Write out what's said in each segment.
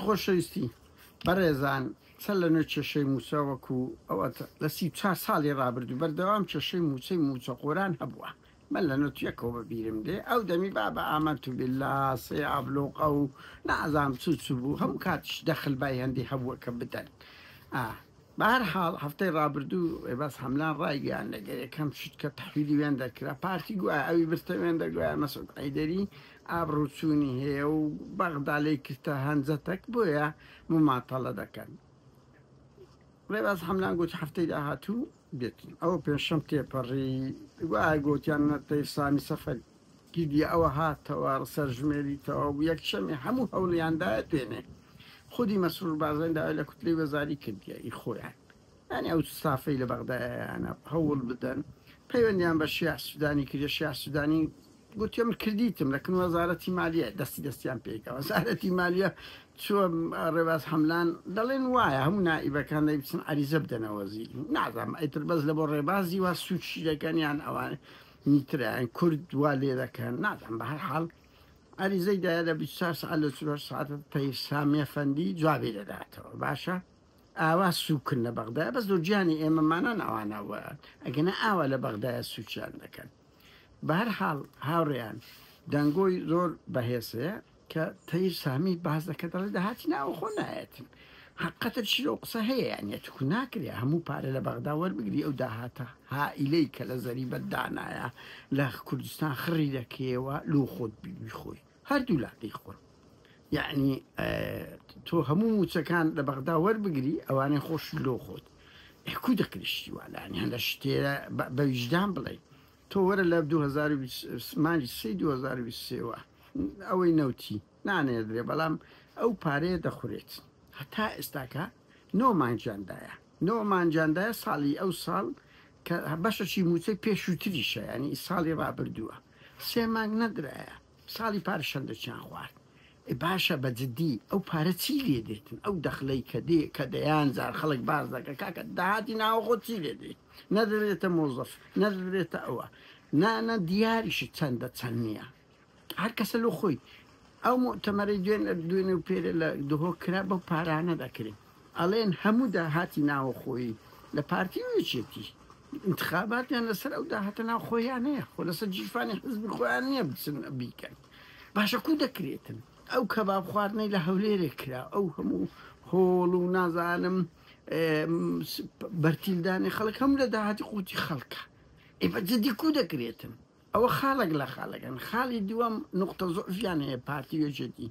خۆشەویستی بەڕێزان چەند لە نوێ کێشەی مووسە وەکو ئەوە لە 34 ساڵی ڕابردوو بەردەوام کێشەی مووچەی موچە قۆران هەبووە من لە نوتیەکەەوە بەبیرم دێ ئەو دەمی با بە ئامەت و بلا سێ ئابلۆقە و نازام چوچ بوو هەموو کاتش دەخلبای هەندی هەبووە کە بدەن بەهەرحاڵ هەفتەی ڕابردوو بەس هەملان ڕایگەیان لەگەر یەکەم شت کە تەحویلی وێن دەکرا پارتی گوایە ئەوی برتە وێن دەگوایە مەسعود عەیدەری ئابڕوچوونی هەیە و بەغدالەی کردە هەنجەتەک بۆیە مماتەڵە دەکەن ڕێباز هەملان گوت هەفتەی داهاتوو بێتن ئەوە پێشەم تێپەڕی وایە گوتیان نەتەیسانی سەفەر گیدی ئەوە هاتەوە سەرژمێریتەوە و یەکشەمی هەموو هەوڵیاندایە تێنێ خودی مەسرور بازەندا لە کوتلەی وەزاری کردیە خۆیان یعنی ئەو سافەی لە بەغدایانە هەوڵ بدەن پەیوەندیان بە شیع سودانی کردە شیع سودانی گوتی من کردیتم لەکن وەزارەتی مالیە دەستیان پێکەوە وەزارەتی مالیە چوە ڕێباز هەملان دەڵێن وایە هەموو نائیبەکان دەی بچن عەریزە بدەنەوە وەزیر نازانم ئەیتر بەس لە بۆ ڕێبازی وا سوودشی دەکەنیان ئەوان نیترایان کورد وا لێ دەکەن نازانم بەهەرحاڵ عەریزەی دایە لە 24 ساعت لە 4 ساعت پەی سامی ئەفەندی جوابی دەداتەوە باشە ئاوا سوکن لە بەغدایە بەس دۆجیانی ئێمەمانان ئەوانەوە ئەگەنە ئاوا لە بەغدایە سوچیان دەکەن بەهەرحاڵ هاوڕێیان دەنگۆی زۆر بەهێزەیە کە تەیر سامی باز دەکە دەڵێ داهاتی ناوە خۆ نایەتن حقەتە چیرە و قسە هەیە یانێتکو ناکرێ هەموو پارە لە بەغدا وەربگری ئەو داهاتە هائیلەی کە لە زەریبەت دانایە لە کوردستان خڕی دەکەیەوە لۆ خۆت بیخۆی هەردوو لاقی خۆن یعنی تۆ هەموو موچەکان لە بەغدا وەربگری ئەوانەی خۆش لۆ خۆت کو دەکرشتی وانانی هەندە شتێرە بە ویژدان بڵێ تۆ وەرە لە 2023 ئەوەی نەوتی نانێدرێ بەڵام ئەو پارەیە دەخورێت هەتا ئێستاکە نۆمانجاندایە نۆمانجاندایە ساڵی ئەو ساڵ کە بەشەی موچەی پێشووتریشە ینی ساڵی ڕابردووە 3 مانگ نەدرایە ساڵی پارشەندەچیان خوارد باشە بەجددی ئەو پارە چی لێ دێتن ئەو دەخلەی کە دەیان زار خەڵک باز دەکە کاکە داهاتی ناوەخۆ چی لێ دێت نەدەرێتە مۆزەف نەدەرێتە ئەوە نانە دیاریشی چەندە چەند نییە هەر کەسە لە خۆی ئەو مؤتەمەرەی دوێنێ و پێرە لە دهۆ کرا بەو پارانە دەکرێت ئەڵێن هەموو داهاتی ناوە خۆی لە پارتی وێچێتی انتخاباتیان لەسەر ئەو داهاتە ناو خۆیان هەیە خۆ لەسەر جیفانی حزبی خۆیان نییە بچن بیکەن باشە کو دەکرێتن ئەو کەباب خواردنەی لە هەولێرێ کرا ئەو هەموو هۆڵ و نازانم بەرتیلدانی خەڵک هەموو لە داهاتی قوتی خەڵکە بەجددی کو دەکرێتن ئەوە خاڵک لە خاڵەکەن خاڵی دووەم نقطە زۆفیان هەیە پارتی وێژێتی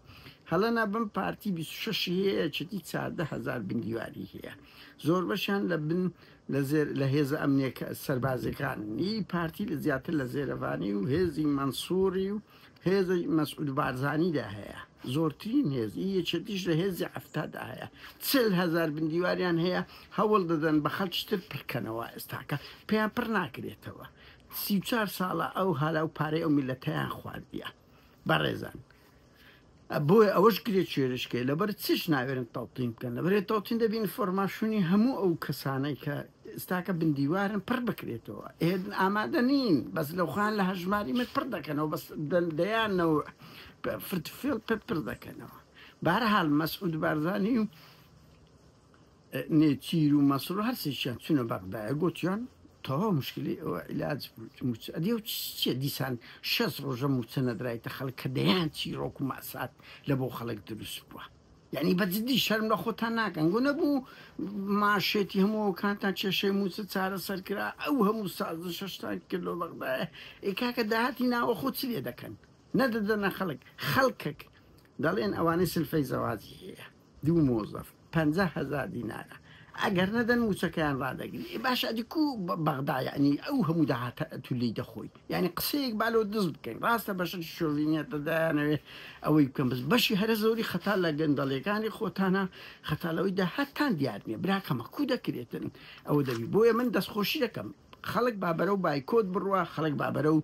هەڵەنا بم پارتی 26 هەیە چەتی 14,000 بندیواری هەیە زۆر بەشیان لە بن لە هێزە ئەمنیەکە سەربازەکانی پارتی لە زیاتر لە زێرەوانی و هێزی مەنسووری و هێزی مەسعود بارزانیدا هەیە زۆرترین هێزی یەکێتیش لە هێزی ئەفتادا هەیە 40,000 بندیواریان هەیە هەوڵ دەدەن بە خەڵکتر پڕکەنەوە ئێستاکە پێیان پڕ ناکرێتەوە 34 ساڵە ئەو هالا و پارەی ئەو میلەتەیان خواردیە بەڕێزان بۆیە ئەوەش گرێت شێرشکێ لەبەر چش ناوێرن تاوتین بکەن لەبەرێت تاوتین دەبین فۆرماشونی هەموو ئەو کەسانەی کە ئێستاکە بندیوارن پڕ بکرێتەوە ئامادە نین بەس لەوخان لە هەژماری مت پڕ دەکەنەوە بەس دەیانەوە فرتفێڵ پڕ دەکەنەوە بەهەرحاڵ مەسعود بارزانی و نێچیر و مەسرور هەرسێکیان چونە بەغدایە گوتیان تەواو مشکلی ئەوە عیلاج ئەدێ چیە دیسان 6 ڕۆژە موچە نەدرایتە خەڵک کە دەیان چیرۆک و ماسات لە بۆ خەڵک دروست بووە یعنی بەجددی شەرم لە خۆتان ناکەن گۆ نەبوو ماشێتی هەمووکانتان کێشەی موچە چارە سەرکرا ئەو هەموو 16 کیلۆ بەغدایە کاکە داهاتی ناوە خۆ چ لێ دەکەن نەدەدەنە خەڵکێک دەڵێن ئەوانەی سلفەی زەواجی هەیە دوو مۆزەف 50,000 دینارە ئەگەر نەدەن موچەکەیان ڕدەگری باشە دیکو بەغدا یعنی ئەو هەموو داهاتە تولی دەخۆی یعنی قسەیەک بالۆ دز بکەین ڕاستە بەشە شۆڤینێتە دایانەوێ ئەوەی بکەم بس بەشی هەرە زۆری خەتا لە گەندەڵیەکانی خۆتانە خەتالەوەی داهاتان دیار نییە براکەمە کو دەکرێتن ئەوە دەبی بۆیە من دەستخۆشی دەکەم خەڵک بابەرە و بایکۆت بڕوە خەڵک بابەرە و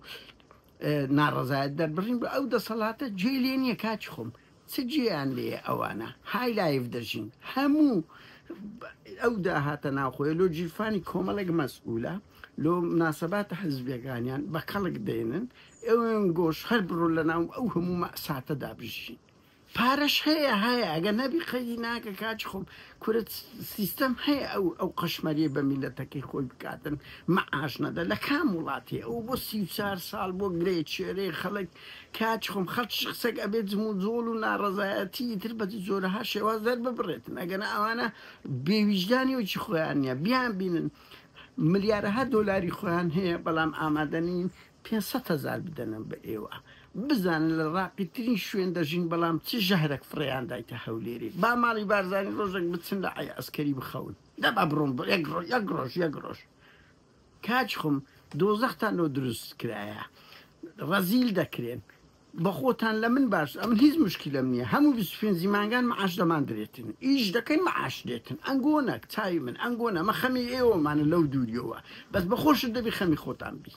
ناڕەزایەت دەربڕین بە ئەو دەسەڵاتە جێ لێ نییە کاچ خۆم چ جێیان لێ ئەوانە های لایف دەژین هەموو ئەو داهاتە ناوخۆی لۆ جیرفانی کۆمەڵێک مەسئولە لۆ مناسەباتە حزبیەکانیان بە کەڵک دێنن ئەوێن گۆش هەر بڕۆ لە ناو ئەو هەموو مەساتە دابژین پارەش هەیە ئەگە نەبی قەیدی ناکە کاچ خۆم کورە سیستەم هەیە ئەو قەشمەریە بە میلەتەکەی خۆی بکاتن مەعاش نەدە لە کام وڵاتی ئەو بۆ 34 ساڵ بۆ گرێ چێرەی خەڵک کاچ خۆم خەڵک قسەک ئەبێت زم و جۆڵ و ناڕەزایەتی تر بە زۆرەها شێواز دەر ببڕێتن ئەگەنە ئەوانە بێویژدانی وەکی خۆیان نییە بیان بینن ملیارەها دۆلاری خۆیان هەیە بەڵام ئامادەنین 500,000 بدەنم بە ئێوە بزانن لە ڕاقی ترین شوێن دەژین بەڵام چ ژەهرێک فڕێیان دایتە هەولێری با ماڵی بارزانانی ڕۆژێک بچن لە ئای ئەسکەری بخەون دەبا بڕۆم یەک ڕۆژ کاچ خۆم دۆزەختان نۆ دروست کرایە ڕەزیل دەکرێن بە خۆتان لە من باش ئەمن هیچ مشکلم نییە هەموو 25 زیمانگان معاش دەمان درێتن ئیش دەکەین معاش دێتن ئەنگۆنەک چاوی من ئەنگۆنە مە خەمی ئێوەمانە لەو دووریەوە بەس بە خۆشت دەبی خەمی خۆتان بی